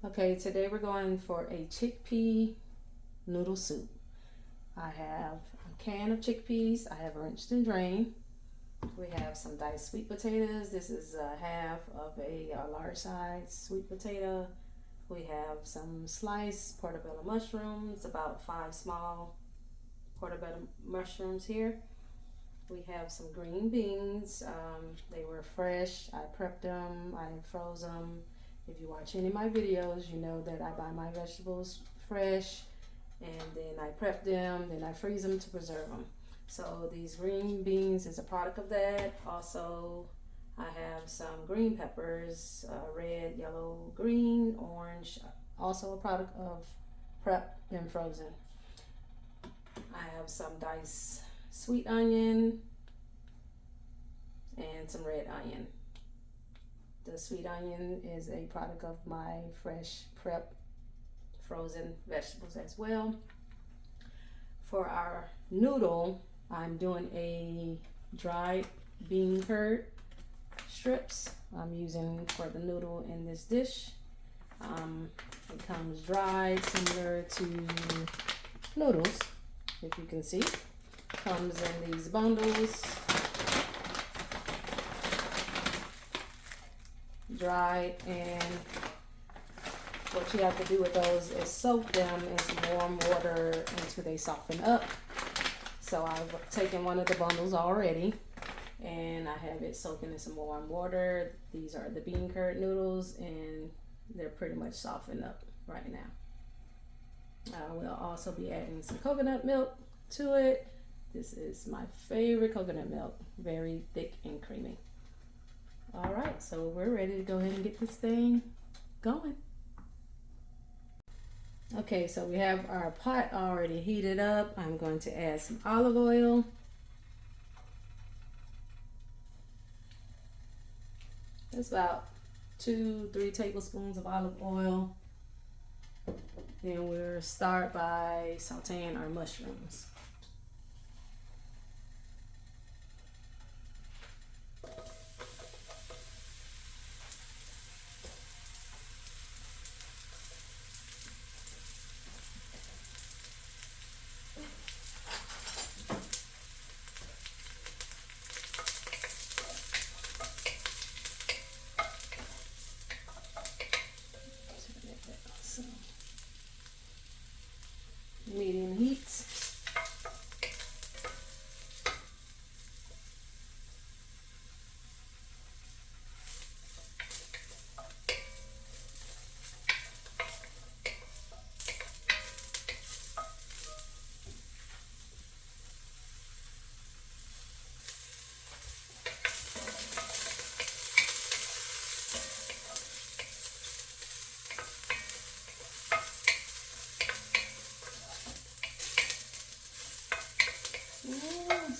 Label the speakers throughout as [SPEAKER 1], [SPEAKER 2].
[SPEAKER 1] Okay, today we're going for a chickpea noodle soup. I have a can of chickpeas. I have rinsed and drained. We have some diced sweet potatoes. This is half of a large size sweet potato. We have some sliced portobello mushrooms, about 5 small portobello mushrooms here. We have some green beans. They were fresh. I prepped them. I froze them. If you watch any of my videos, you know that I buy my vegetables fresh and then I prep them, then I freeze them to preserve them. So these green beans is a product of that. Also, I have some green peppers, red, yellow, green, orange, also a product of prep and frozen. I have some diced sweet onion and some red onion. The sweet onion is a product of my fresh prep frozen vegetables as well. For our noodle, I'm doing a dried bean curd strips I'm using for the noodle in this dish. It comes dried, similar to noodles, if you can see. Comes in these bundles, dried, and what you have to do with those is soak them in some warm water until they soften up. So I've taken one of the bundles already and I have it soaking in some warm water. These are the bean curd noodles and they're pretty much softened up right now. I will also be adding some coconut milk to it. This is my favorite coconut milk, very thick and creamy. All right, so we're ready to go ahead and get this thing going. Okay, so we have our pot already heated up. I'm going to add some olive oil. That's about 2-3 tablespoons of olive oil. Then we'll start by sauteing our mushrooms. Medium heat.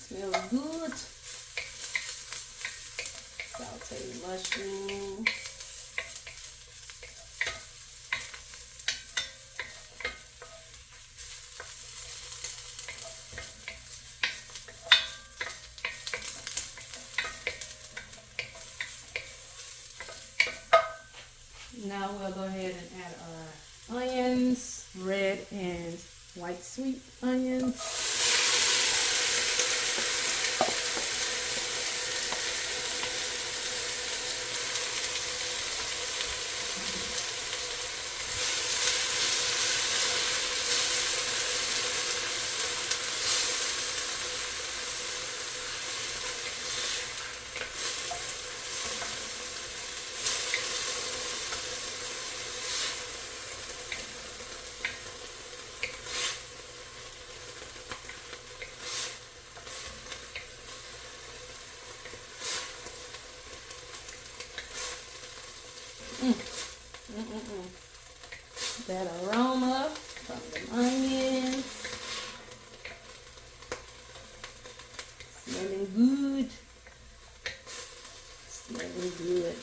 [SPEAKER 1] Smells good. Sauteed mushroom. Now we'll go ahead and add our onions, red and white sweet onions. That aroma from the onions. Smelling good. Smelling good.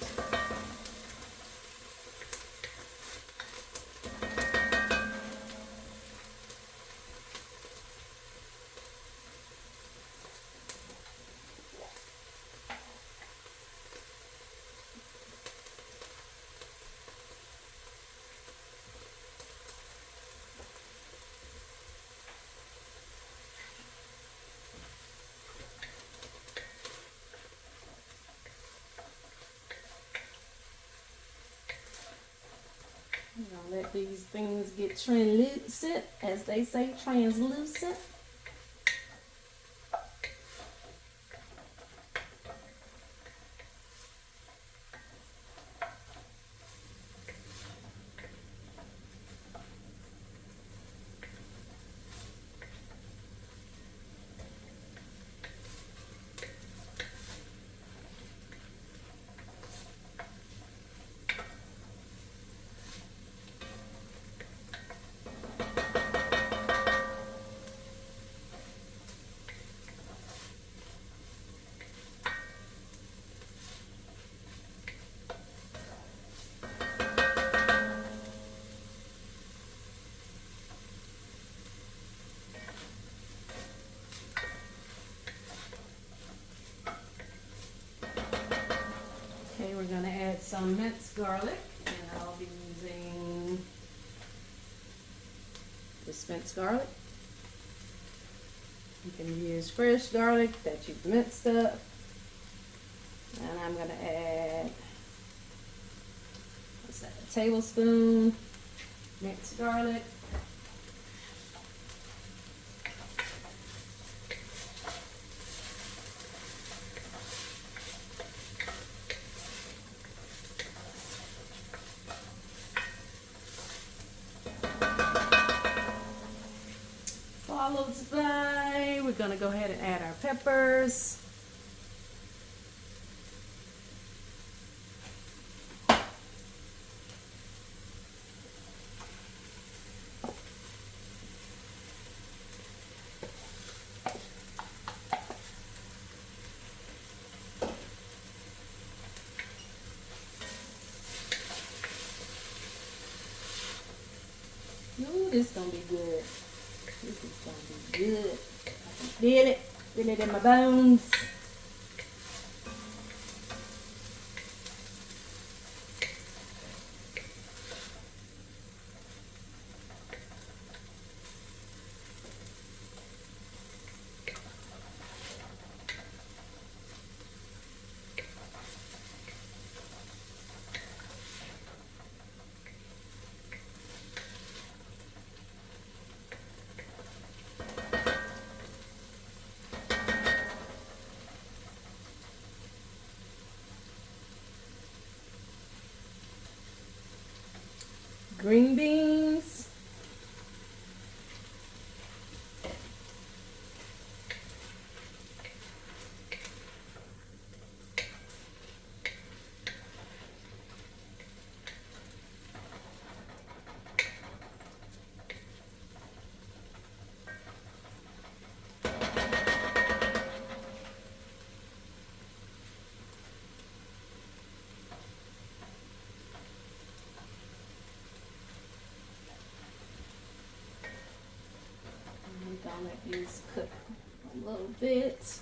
[SPEAKER 1] I'm gonna let these things get translucent, as they say, translucent. Okay, we're gonna add some minced garlic, and I'll be using this minced garlic. You can use fresh garlic that you've minced up. And I'm gonna add, what's that, a tablespoon minced garlic. Followed by, we're gonna go ahead and add our peppers. Ooh, this is gonna be good. This is gonna be good. I can feel it. Feel it in my bones. Green beans. We're gonna let these cook a little bit.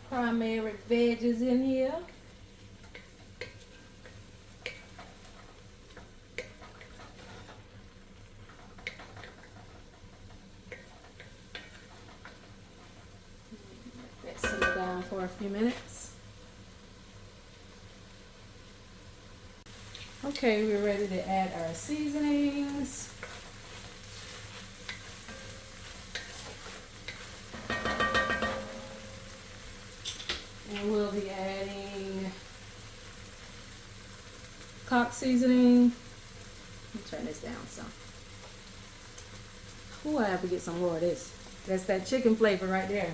[SPEAKER 1] Primary veggies in here. Let that simmer down for a few minutes. Okay, we're ready to add our seasonings. And we'll be adding cock seasoning. Let me turn this down some. Ooh, I have to get some more of this. That's that chicken flavor right there.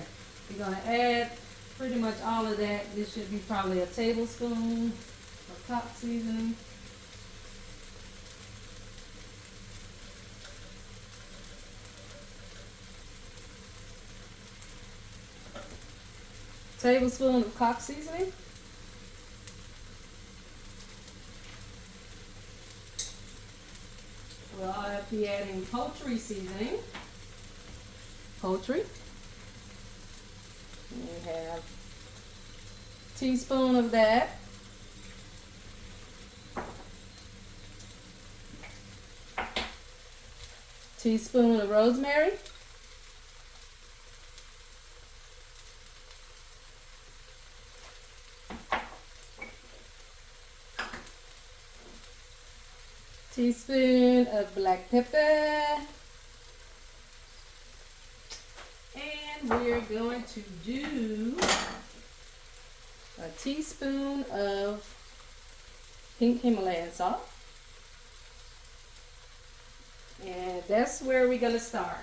[SPEAKER 1] You're gonna add pretty much all of that. This should be probably a tablespoon of cock seasoning. tablespoon of cock seasoning. We'll be adding poultry seasoning. Poultry. We have a teaspoon of that. Teaspoon of rosemary. Teaspoon of black pepper. And we're going to do a teaspoon of pink Himalayan salt. And that's where we're going to start.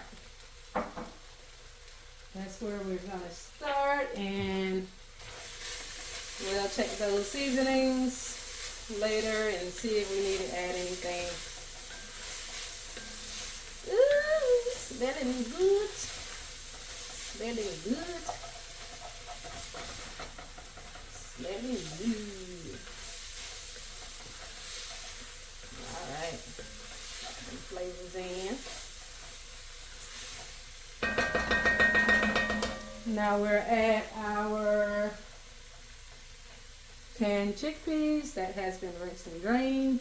[SPEAKER 1] That's where we're going to start, and we'll check those seasonings later and see if we need to add anything. Ooh, smelling good. Smelling good. Smelling good. All right. Flavors in. Now we're at our canned chickpeas that has been rinsed and drained.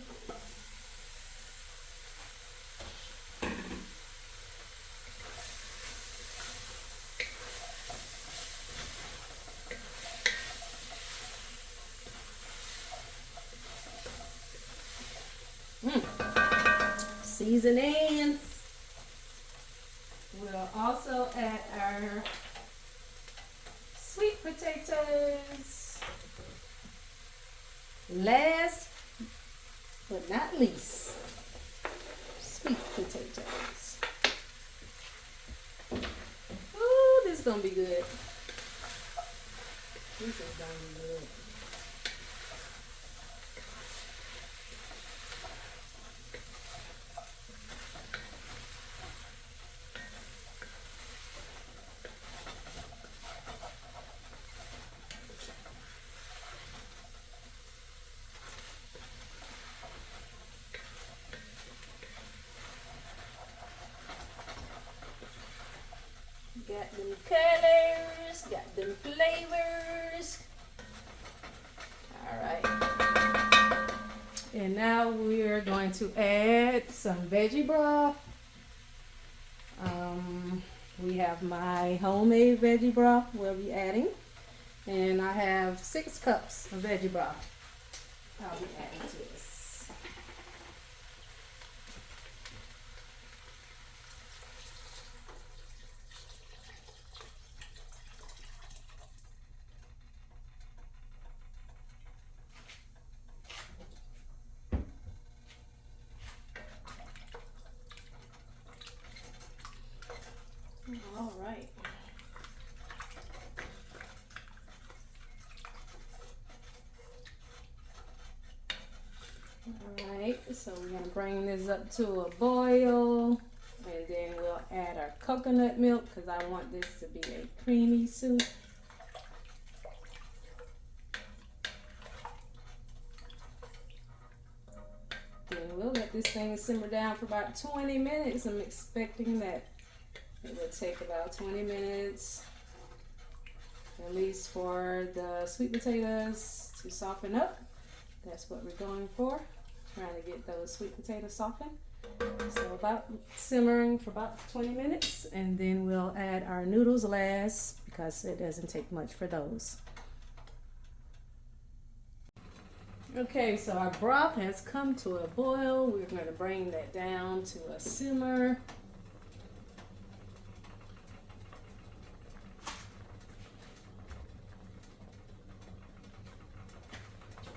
[SPEAKER 1] Seasonings. We'll also add our sweet potatoes. Last but not least, sweet potatoes. Ooh, this is gonna be good. This is gonna be good. Got them colors, got them flavors. All right. And now we're going to add some veggie broth. We have my homemade veggie broth we'll be adding. And I have 6 cups of veggie broth I'll be adding to this. All right. All right, so we're gonna bring this up to a boil, and then we'll add our coconut milk because I want this to be a creamy soup. Then we'll let this thing simmer down for about 20 minutes. I'm expecting that it will take about 20 minutes, at least for the sweet potatoes to soften up. That's what we're going for, trying to get those sweet potatoes softened. So about simmering for about 20 minutes, and then we'll add our noodles last because it doesn't take much for those. Okay, so our broth has come to a boil. We're going to bring that down to a simmer.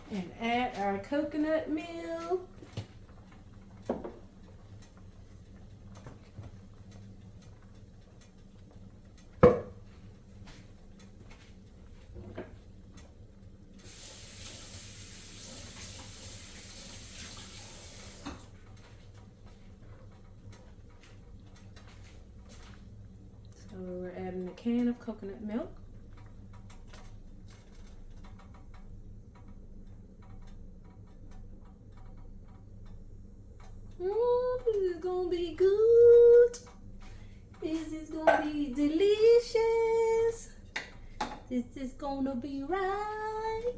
[SPEAKER 1] And add our coconut milk. So we're adding a can of coconut milk. good? This is gonna be delicious. This is gonna be right.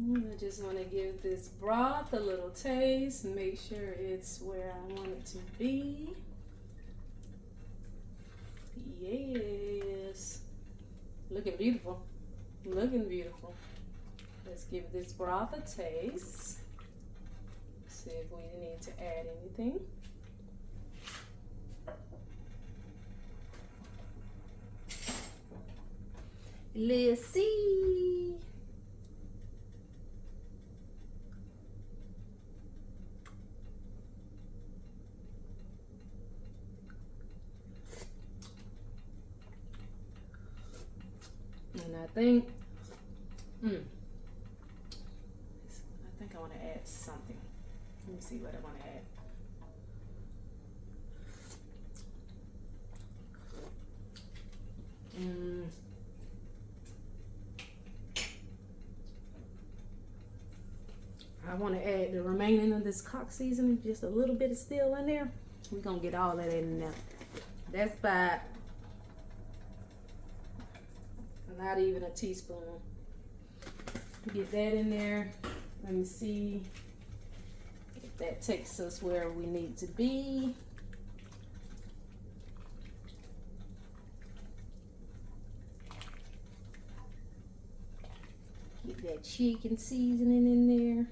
[SPEAKER 1] I just want to give this broth a little taste and make sure it's where I want it to be. Yes. Looking beautiful. Looking beautiful. Let's give this broth a taste. See if we need to add anything. Let's see. And I think I want to add something. Let me see what I want to add. I want to add the remaining of this cock seasoning, just a little bit is still in there. We're going to get all of that in there. That's about not even a teaspoon. Get that in there. Let me see if that takes us where we need to be. Get that chicken seasoning in there.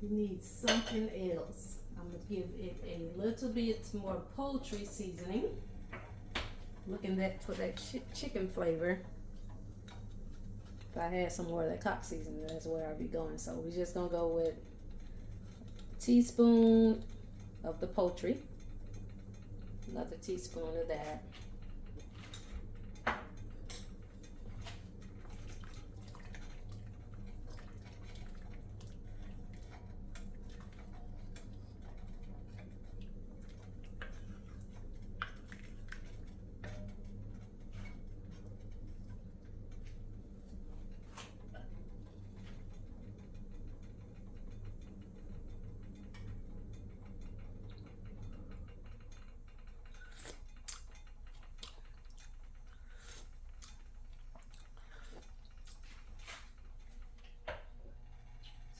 [SPEAKER 1] We need something else. I'm gonna give it a little bit more poultry seasoning. Looking for that chicken flavor. If I had some more of that cock seasoning, that's where I'll be going. So we're just gonna go with a teaspoon of the poultry, another teaspoon of that.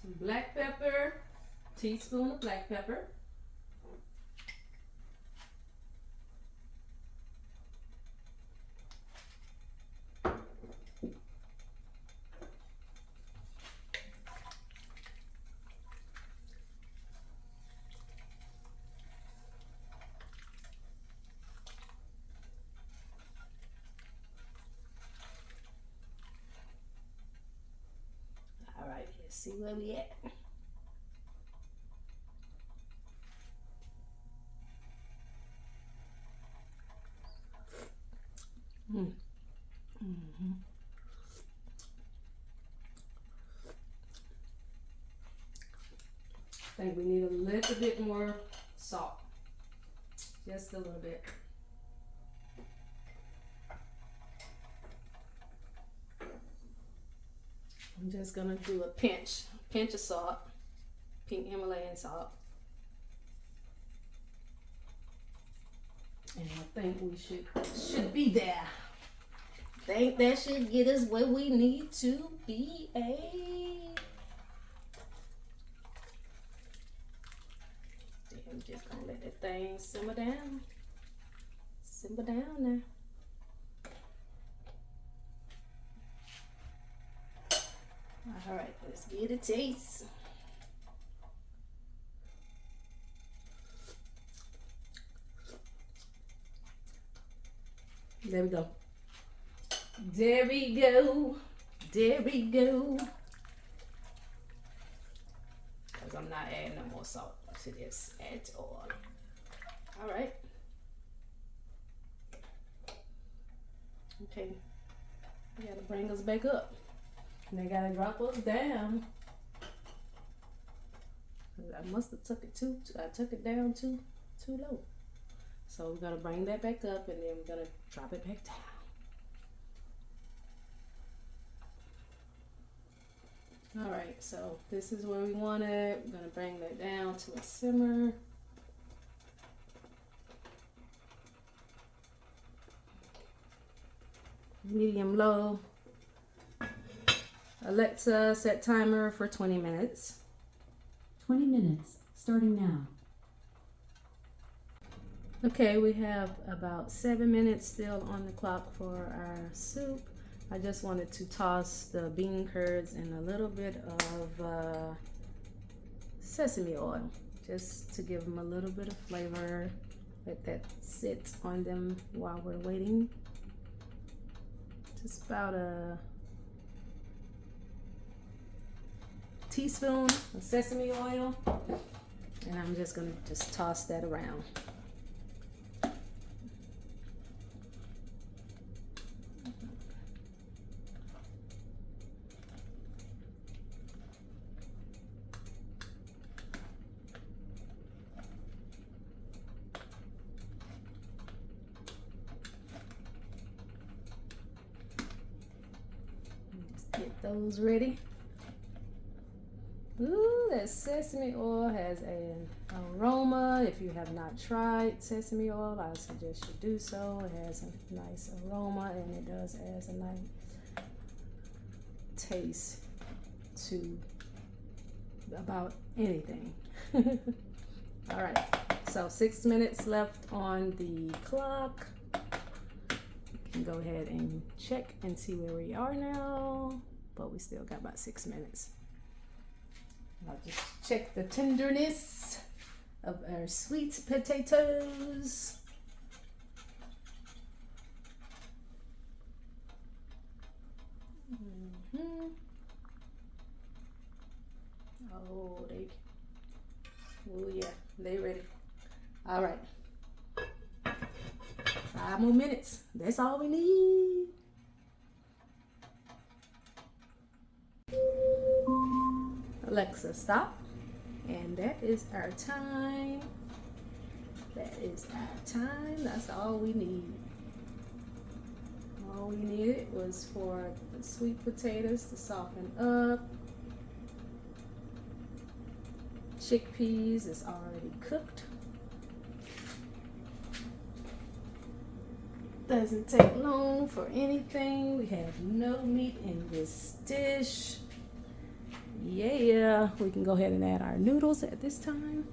[SPEAKER 1] Some black pepper, teaspoon of black pepper. All right, let's see where we at. I think we need a little bit more salt. Just a little bit. I'm just gonna do a pinch of salt, pink Himalayan salt. And I think we should be there. I think that should get us where we need to be. I'm just gonna let that thing simmer down. Simmer down now. All right, let's get a taste. There we go. There we go. There we go. Because I'm not adding no more salt. to this. Add oil. All right. Okay. You gotta bring us back up. And they gotta drop us down. I must have took it I took it down too low. So we're gonna bring that back up and then we're gonna drop it back down. All right, so this is where we want it. We're gonna bring that down to a simmer. Medium low. Alexa, set timer for 20 minutes.
[SPEAKER 2] 20 minutes, starting now.
[SPEAKER 1] Okay, we have about 7 minutes still on the clock for our soup. I just wanted to toss the bean curds and a little bit of sesame oil, just to give them a little bit of flavor. Let that sit on them while we're waiting. Just about a teaspoon of sesame oil, and I'm just gonna toss that around. Just get those ready. Ooh, that sesame oil has an aroma. If you have not tried sesame oil, I suggest you do so. It has a nice aroma and it does add a nice taste to about anything. All right, so 6 minutes left on the clock. You can go ahead and check and see where we are now, but we still got about 6 minutes. I'll just check the tenderness of our sweet potatoes. Oh, yeah, they ready. All right. 5 more minutes. That's all we need. Alexa, stop. And that is our time. That is our time. That's all we need. All we needed was for the sweet potatoes to soften up. Chickpeas is already cooked. Doesn't take long for anything. We have no meat in this dish. Yeah, we can go ahead and add our noodles at this time.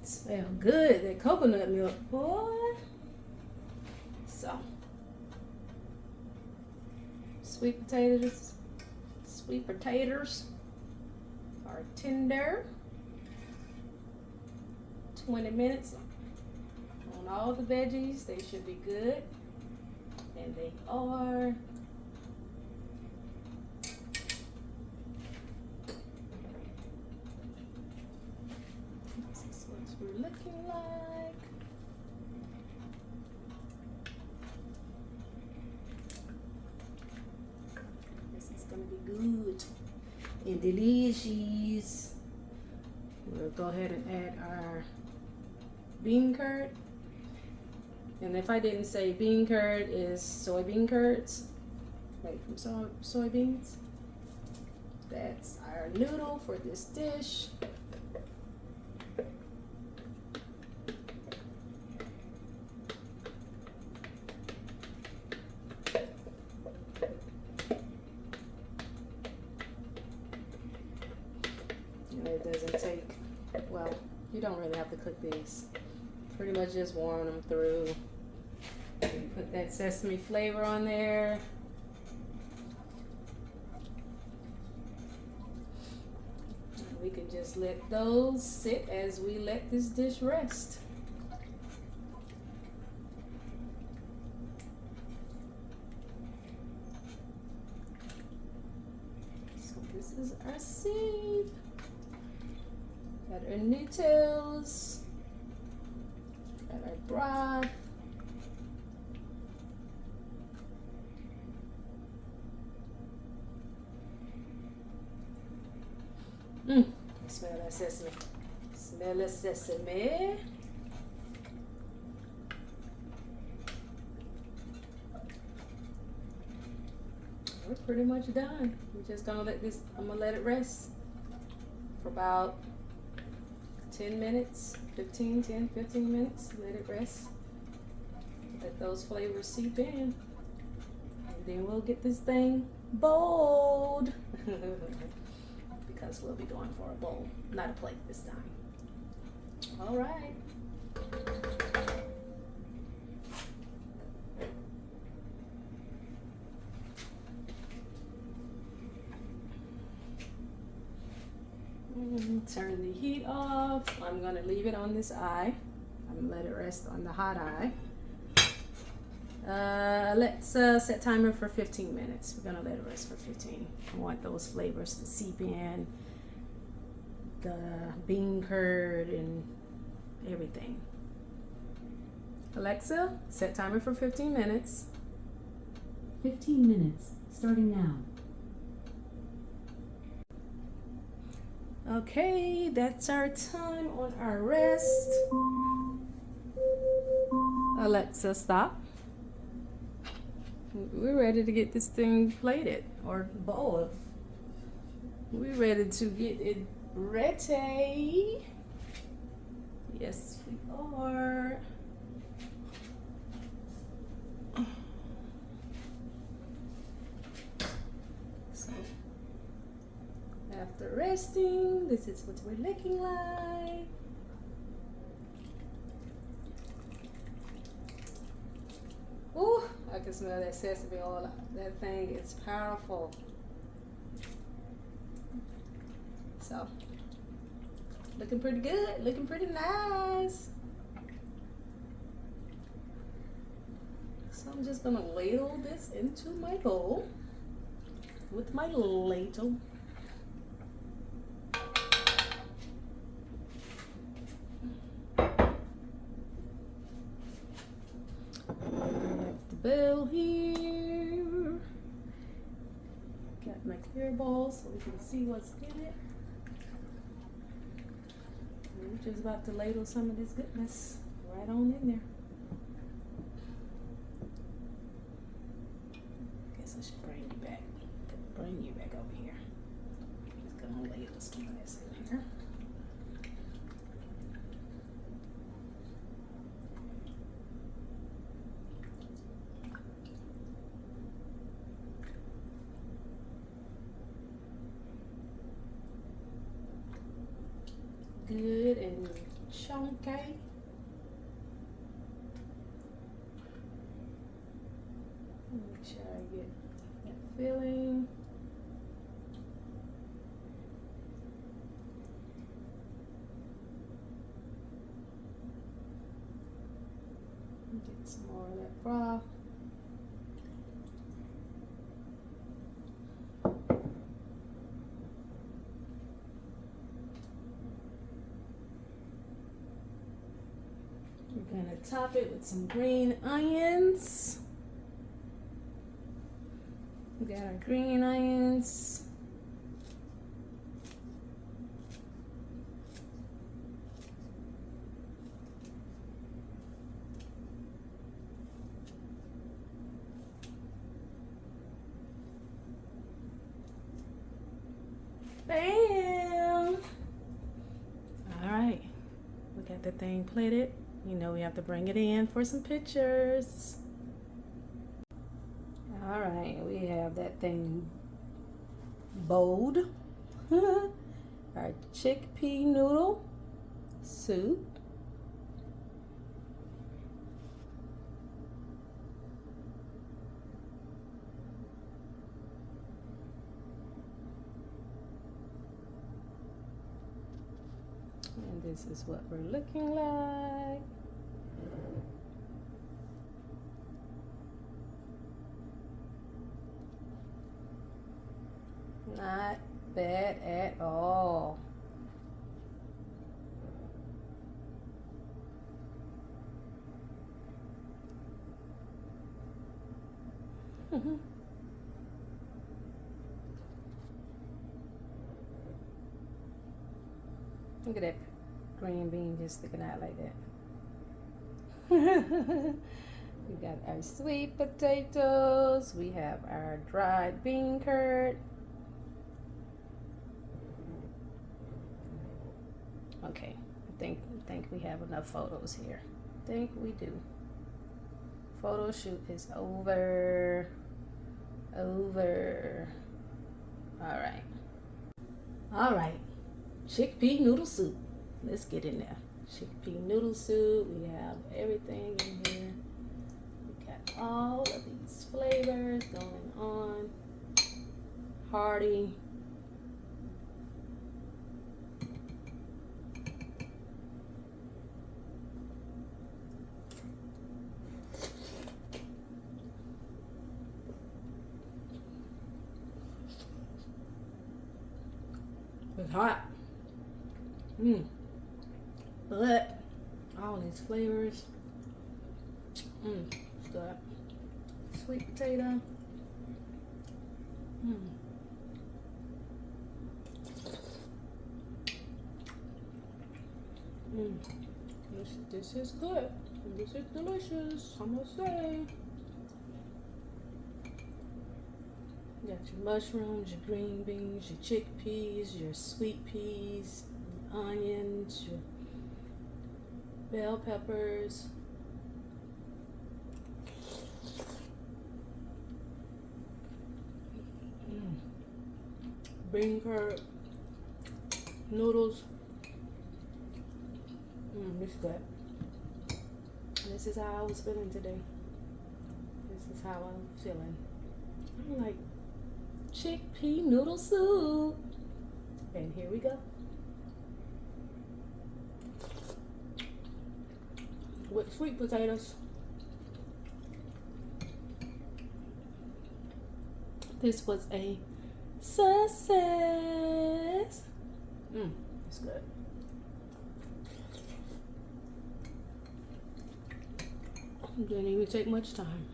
[SPEAKER 1] Smell good, that coconut milk, boy. So, sweet potatoes are tender. 20 minutes on all the veggies. They should be good, and they are. This is what we're looking like. This is gonna be good and delicious. We'll go ahead and add our bean curd. And if I didn't say bean curd, is soybean curds made from soybeans. That's our noodle for this dish. And it doesn't take, well, you don't really have to cook these. Pretty much just warm them through. You put that sesame flavor on there. And we can just let those sit as we let this dish rest. This is our soup. Got our noodles. Got our broth. Smell that sesame. Smell the sesame. We're pretty much done. We're just gonna I'm gonna let it rest for about 10 minutes, 15 minutes. Let it rest. Let those flavors seep in. And then we'll get this thing bowled. Because we'll be going for a bowl, not a plate this time. All right. Turn the heat off. I'm gonna leave it on this eye. I'm gonna let it rest on the hot eye. Let's set timer for 15 minutes. We're gonna let it rest for 15. I want those flavors to seep in, the bean curd and everything. Alexa, set timer for 15 minutes.
[SPEAKER 2] 15 minutes, starting now.
[SPEAKER 1] Okay, that's our time on our rest. Alexa, stop. We're ready to get this thing plated or bowled. We're ready to get it ready. Yes, we are. So, after resting, this is what we're looking like. Ooh, I can smell that sesame oil. That thing is powerful. So, looking pretty good, looking pretty nice. So I'm just gonna ladle this into my bowl with my ladle. Bowl here. Got my clear bowl so we can see what's in it. And we're just about to ladle some of this goodness right on in there. Guess I should bring you back. Bring you back over here. Just gonna ladle some of this in here. Good and chunky. Make sure I get that filling. Get some more of that broth. We're gonna top it with some green onions. We got our green onions. Bam! All right, we got the thing plated. You know we have to bring it in for some pictures. All right, we have that thing bowled. Our chickpea noodle soup. And this is what we're looking like. Not bad at all. Look at that green bean just sticking out like that. We got our sweet potatoes. We have our dried bean curd. Okay, I think we have enough photos here. I think we do. Photo shoot is over. Over. All right. Chickpea noodle soup. Let's get in there. Chickpea noodle soup. We have everything in here. We got all of these flavors going on. Hearty. It's hot. But all these flavors. It's good. Sweet potato. This is good. This is delicious, I must say. You got your mushrooms, your green beans, your chickpeas, your sweet peas, your onions, your bell peppers. Bean curd, noodles. This is good. This is how I was feeling today. This is how I'm feeling. I'm like chickpea noodle soup. And here we go. With sweet potatoes. This was a success. It's good. Didn't even take much time.